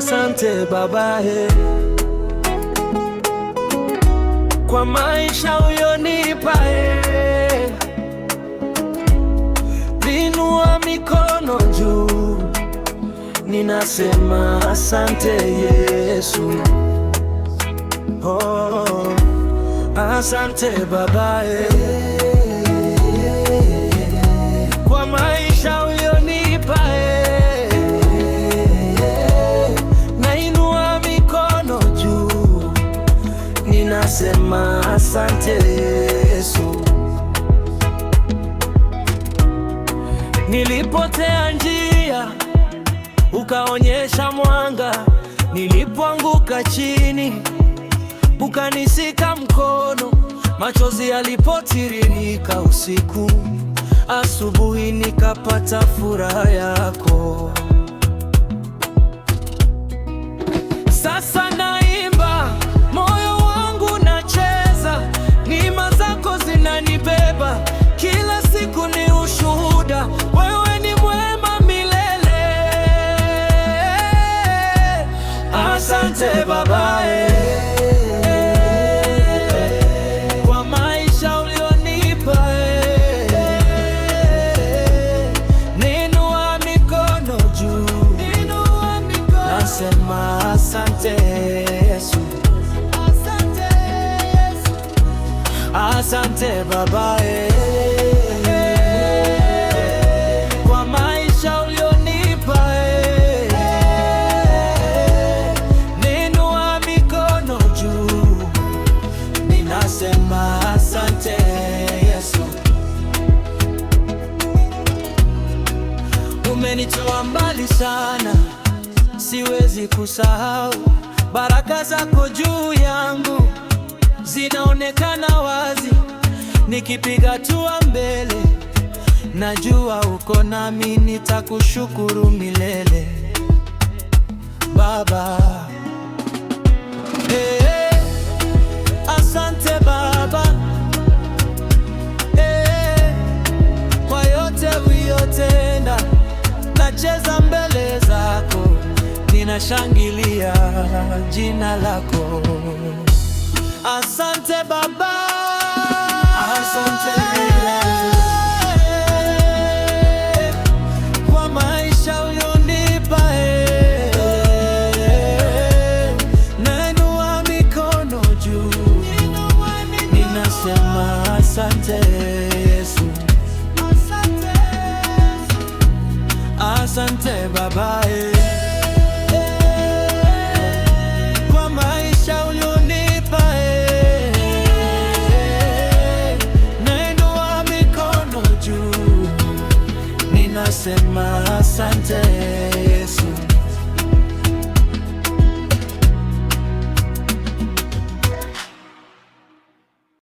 asante Baba kwa maisha uyonipa Ninua mikono juu, ninasema asante Yesu. Oh, asante Baba kwa maisha uyonipa Nainua mikono juu, ninasema asante Yesu. Nilipotea njia, ukaonyesha mwanga. Nilipoanguka chini, ukanishika mkono. Machozi yalipotiririka usiku, asubuhi nikapata furaha yako. Sasa naimba, moyo wangu nacheza, neema zako zinanibeba. Kila siku ni ushuhuda, wewe ni mwema milele. Asante Baba kwa maisha ulionipa Ninua mikono juu, nasema asante Yesu. Asante Baba kwa maisha ulionipa Ninua mikono juu, ninasema asante Yesu. Umenitoa mbali sana, siwezi kusahau. Baraka zako juu yangu zinaonekana wazi. Nikipiga hatua mbele, najua uko nami, nitakushukuru milele Baba. Asante Baba kwa yote uliyotenda. Nacheza mbele zako, ninashangilia jina lako. Asante Baba, asante kwa maisha ulionipa Nainua mikono juu, ninasema asante Yesu. Asante Baba kwa maisha ulionipa Nainua mikono juu, ninasema